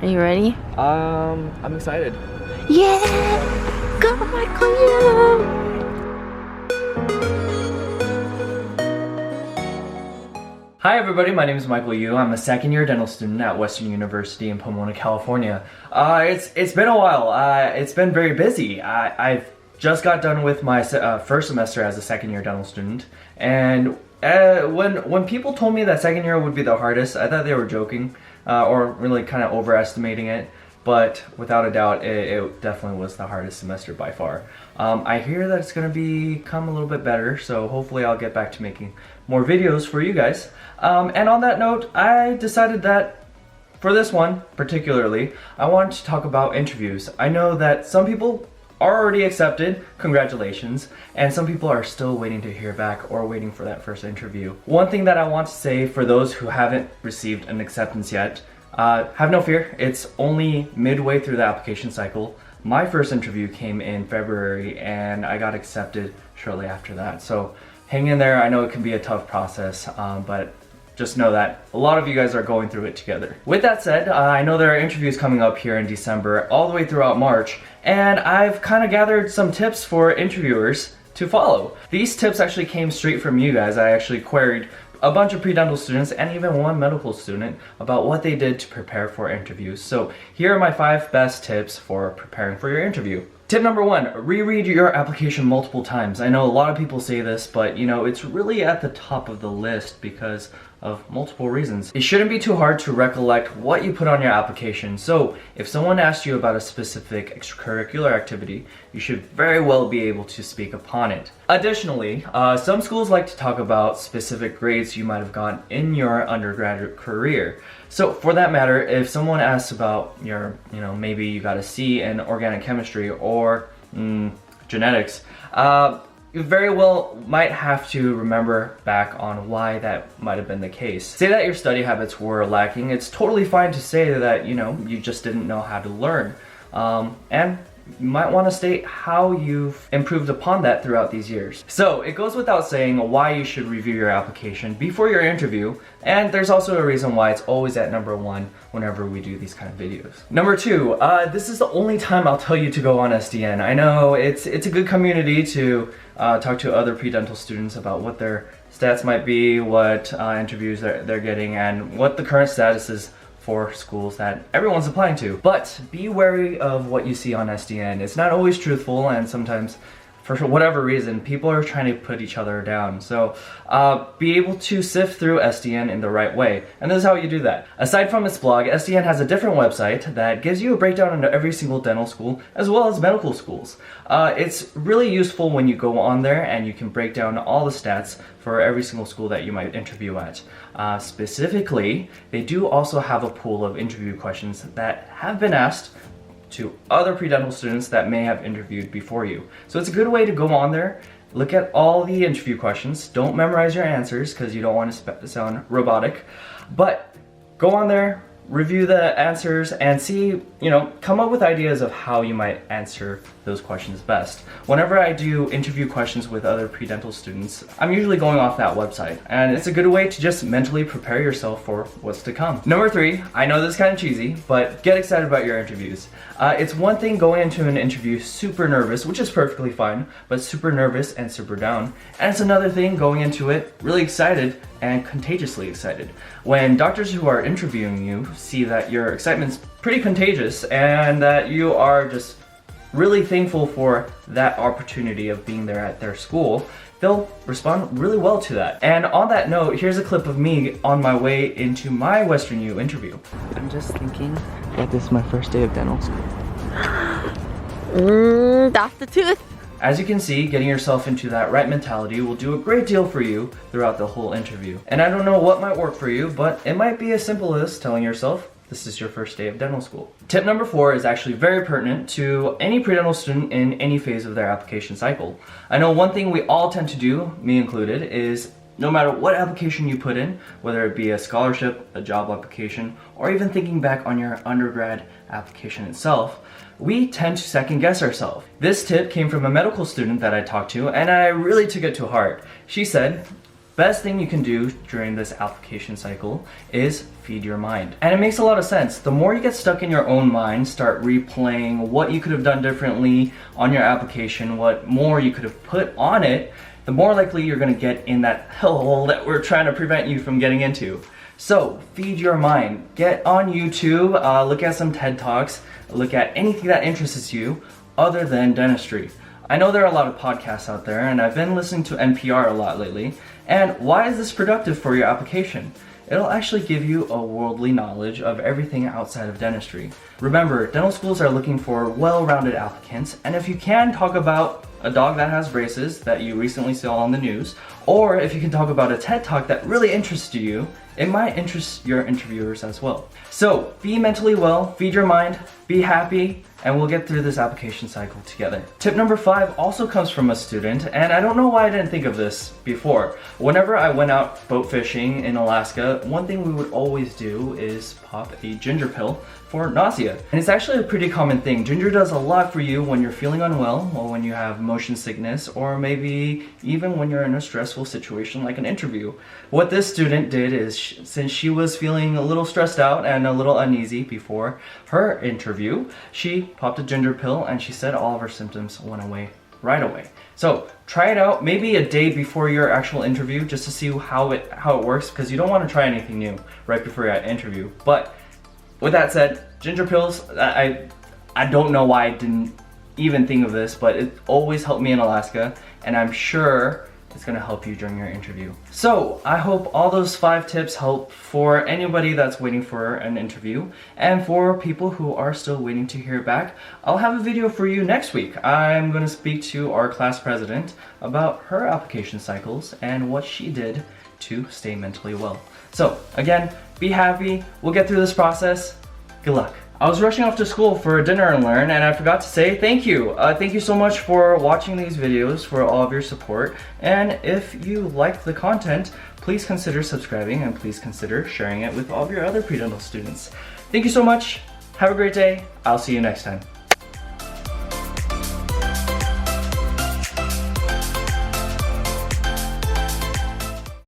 Are you ready? I'm excited. Yeah! Go, Michael, yeah! Hi everybody, my name is Michael Yu. I'm a second year dental student at Western University in Pomona, California. It's been a while. It's been very busy. I've just got done with my first semester as a second year dental student, and when people told me that second year would be the hardest, I thought they were joking or really kind of overestimating it. But without a doubt, it definitely was the hardest semester by far. I hear that it's going to become a little bit better, so hopefully I'll get back to making more videos for you guys. And on that note, I decided that for this one particularly, I wanted to talk about interviews. I know that some people are already accepted, congratulations, and some people are still waiting to hear back or waiting for that first interview. One thing that I want to say for those who haven't received an acceptance yet, have no fear, it's only midway through the application cycle. My first interview came in February and I got accepted shortly after that. So hang in there, I know it can be a tough process, but just know that a lot of you guys are going through it together. With that said, I know there are interviews coming up here in December all the way throughout March, and I've kind of gathered some tips for interviewers to follow. These tips actually came straight from you guys. I actually queried a bunch of pre-dental students and even one medical student about what they did to prepare for interviews. So here are my 5 best tips for preparing for your interview. Tip number 1, reread your application multiple times. I know a lot of people say this, but you know, it's really at the top of the list because of multiple reasons. It shouldn't be too hard to recollect what you put on your application. So if someone asks you about a specific extracurricular activity, you should very well be able to speak upon it. Additionally, some schools like to talk about specific grades you might have gotten in your undergraduate career. So for that matter, if someone asks about your, maybe you got a C in organic chemistry or genetics, you very well might have to remember back on why that might have been the case. Say that your study habits were lacking. It's totally fine to say that, you just didn't know how to learn. And you might want to state how you've improved upon that throughout these years. So it goes without saying why you should review your application before your interview, and there's also a reason why it's always at number 1 whenever we do these kind of videos. Number 2, this is the only time I'll tell you to go on SDN. I know it's a good community to talk to other pre-dental students about what their stats might be, what interviews they're getting, and what the current status is for schools that everyone's applying to. But be wary of what you see on SDN. It's not always truthful, and sometimes for whatever reason, people are trying to put each other down. So be able to sift through SDN in the right way. And this is how you do that. Aside from its blog, SDN has a different website that gives you a breakdown into every single dental school as well as medical schools. It's really useful when you go on there and you can break down all the stats for every single school that you might interview at. Specifically, they do also have a pool of interview questions that have been asked to other pre-dental students that may have interviewed before you. So it's a good way to go on there, look at all the interview questions. Don't memorize your answers because you don't want to sound robotic, but go on there, review the answers, and see, come up with ideas of how you might answer those questions best. Whenever I do interview questions with other pre-dental students, I'm usually going off that website, and it's a good way to just mentally prepare yourself for what's to come. Number 3, I know this is kind of cheesy, but get excited about your interviews. It's one thing going into an interview super nervous, which is perfectly fine, but super nervous and super down. And it's another thing going into it really excited and contagiously excited. When doctors who are interviewing you see that your excitement's pretty contagious and that you are just really thankful for that opportunity of being there at their school, they'll respond really well to that. And on that note, here's a clip of me on my way into my Western U interview. I'm just thinking that this is my first day of dental school. That's the tooth. As you can see, getting yourself into that right mentality will do a great deal for you throughout the whole interview. And I don't know what might work for you, but it might be as simple as telling yourself, this is your first day of dental school. Tip number 4 is actually very pertinent to any pre-dental student in any phase of their application cycle. I know one thing we all tend to do, me included, is no matter what application you put in, whether it be a scholarship, a job application, or even thinking back on your undergrad application itself, we tend to second guess ourselves. This tip came from a medical student that I talked to, and I really took it to heart. She said, best thing you can do during this application cycle is feed your mind. And it makes a lot of sense. The more you get stuck in your own mind, start replaying what you could have done differently on your application, what more you could have put on it, the more likely you're going to get in that hellhole that we're trying to prevent you from getting into. So feed your mind. Get on YouTube, look at some TED Talks, look at anything that interests you other than dentistry. I know there are a lot of podcasts out there, and I've been listening to NPR a lot lately. And why is this productive for your application? It'll actually give you a worldly knowledge of everything outside of dentistry. Remember, dental schools are looking for well-rounded applicants, and if you can talk about a dog that has braces that you recently saw on the news, or if you can talk about a TED Talk that really interested you, it might interest your interviewers as well. So be mentally well, feed your mind, be happy, and we'll get through this application cycle together. Tip number 5 also comes from a student, and I don't know why I didn't think of this before. Whenever I went out boat fishing in Alaska, one thing we would always do is pop a ginger pill for nausea. And it's actually a pretty common thing. Ginger does a lot for you when you're feeling unwell, or when you have motion sickness, or maybe even when you're in a stressful situation like an interview. What this student did is, since she was feeling a little stressed out and a little uneasy before her interview, she popped a ginger pill and she said all of her symptoms went away right away. So try it out maybe a day before your actual interview just to see how it works, because you don't want to try anything new right before your interview. But with that said, ginger pills, I don't know why I didn't even think of this, but it always helped me in Alaska, and I'm sure it's gonna help you during your interview. So I hope all those 5 tips help for anybody that's waiting for an interview, and for people who are still waiting to hear back. I'll have a video for you next week. I'm gonna speak to our class president about her application cycles and what she did to stay mentally well. So again, be happy, we'll get through this process. Good luck. I was rushing off to school for dinner and learn, and I forgot to say thank you. Thank you so much for watching these videos, for all of your support. And if you liked the content, please consider subscribing, and please consider sharing it with all of your other pre-dental students. Thank you so much. Have a great day. I'll see you next time.